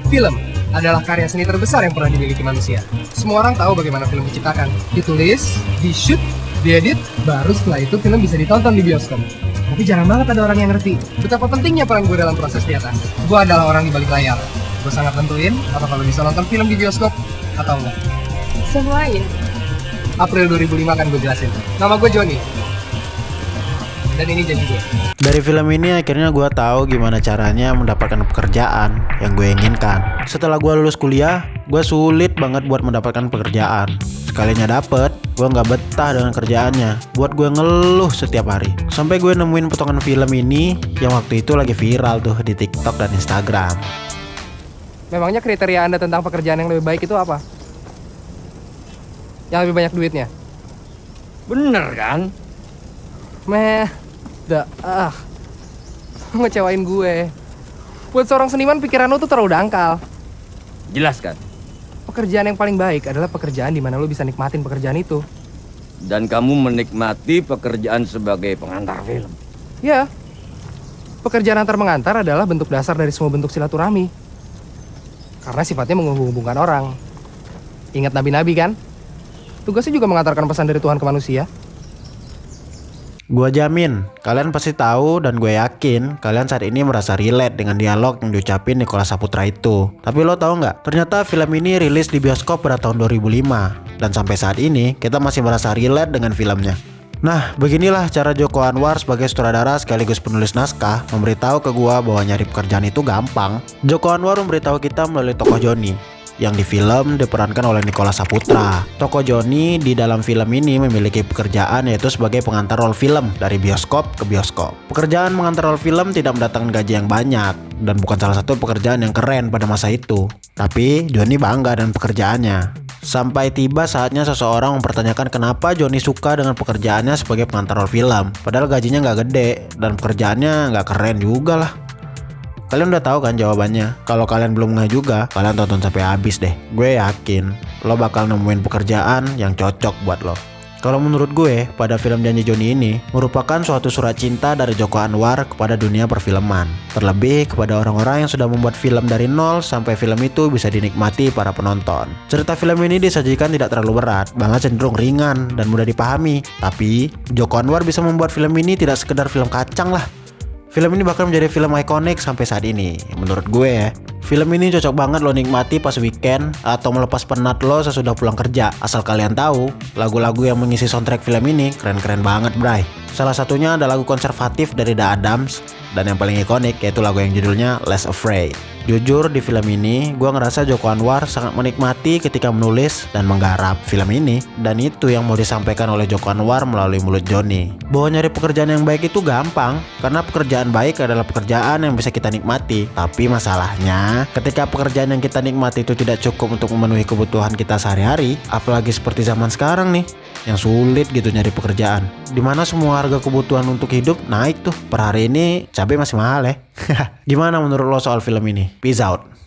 Film adalah karya seni terbesar yang pernah dimiliki manusia. Semua orang tahu bagaimana film diciptakan. Ditulis, di-shoot, diedit, baru setelah itu film bisa ditonton di bioskop. Tapi jarang banget ada orang yang ngerti betapa pentingnya peran gue dalam proses di atas. Gue adalah orang di balik layar. Gue sangat tentuin apakah lo bisa nonton film di bioskop atau enggak. Semuanya. April 2005 akan gue jelasin. Nama gue Johnny. Dan ini janji gue. Dari film ini akhirnya gue tahu gimana caranya mendapatkan pekerjaan yang gue inginkan. Setelah gue lulus kuliah, gue sulit banget buat mendapatkan pekerjaan. Sekalinya dapet, gue nggak betah dengan kerjaannya. Buat gue ngeluh setiap hari. Sampai gue nemuin potongan film ini yang waktu itu lagi viral tuh di TikTok dan Instagram. Memangnya kriteria Anda tentang pekerjaan yang lebih baik itu apa? Yang lebih banyak duitnya? Bener kan? Ngecewain gue. Buat seorang seniman pikiran lo tuh terlalu dangkal. Jelaskan. Pekerjaan yang paling baik adalah pekerjaan di mana lo bisa nikmatin pekerjaan itu. Dan kamu menikmati pekerjaan sebagai pengantar film. Ya, pekerjaan antar mengantar adalah bentuk dasar dari semua bentuk silaturahmi. Karena sifatnya menghubungkan orang. Ingat nabi-nabi kan? Tugasnya juga mengantarkan pesan dari Tuhan ke manusia. Gue jamin, kalian pasti tahu dan gue yakin kalian saat ini merasa relate dengan dialog yang diucapin Nicholas Saputra itu. Tapi lo tahu nggak? Ternyata film ini rilis di bioskop pada tahun 2005 dan sampai saat ini kita masih merasa relate dengan filmnya. Nah, beginilah cara Joko Anwar sebagai sutradara sekaligus penulis naskah memberitahu ke gua bahwa nyari pekerjaan itu gampang. Joko Anwar memberitahu kita melalui tokoh Joni yang di film diperankan oleh Nicholas Saputra. Tokoh Joni di dalam film ini memiliki pekerjaan yaitu sebagai pengantar roll film dari bioskop ke bioskop. Pekerjaan mengantar roll film tidak mendatangkan gaji yang banyak dan bukan salah satu pekerjaan yang keren pada masa itu. Tapi Joni bangga dengan pekerjaannya. Sampai tiba saatnya seseorang mempertanyakan kenapa Joni suka dengan pekerjaannya sebagai pengantar roll film. Padahal gajinya nggak gede dan pekerjaannya nggak keren juga lah. Kalian udah tahu kan jawabannya? Kalau kalian belum ngeh juga, kalian tonton sampai habis deh. Gue yakin lo bakal nemuin pekerjaan yang cocok buat lo. Kalau menurut gue, pada film Janji Joni ini merupakan suatu surat cinta dari Joko Anwar kepada dunia perfilman. Terlebih kepada orang-orang yang sudah membuat film dari nol sampai film itu bisa dinikmati para penonton. Cerita film ini disajikan tidak terlalu berat, malah cenderung ringan dan mudah dipahami. Tapi Joko Anwar bisa membuat film ini tidak sekedar film kacang lah. Film ini bahkan menjadi film ikonik sampai saat ini. Menurut gue ya, film ini cocok banget lo nikmati pas weekend atau melepas penat lo sesudah pulang kerja. Asal kalian tahu, lagu-lagu yang mengisi soundtrack film ini keren-keren banget, bray. Salah satunya ada lagu konservatif dari The Adams dan yang paling ikonik yaitu lagu yang judulnya Less Afraid. Jujur di film ini, gue ngerasa Joko Anwar sangat menikmati ketika menulis dan menggarap film ini. Dan itu yang mau disampaikan oleh Joko Anwar melalui mulut Joni. Bahwa nyari pekerjaan yang baik itu gampang, karena pekerjaan baik adalah pekerjaan yang bisa kita nikmati. Tapi masalahnya, ketika pekerjaan yang kita nikmati itu tidak cukup untuk memenuhi kebutuhan kita sehari-hari, apalagi seperti zaman sekarang nih, yang sulit gitu nyari pekerjaan. Dimana semua harga kebutuhan untuk hidup naik tuh. Per hari ini cabai masih mahal ya. Gimana menurut lo soal film ini? Peace out.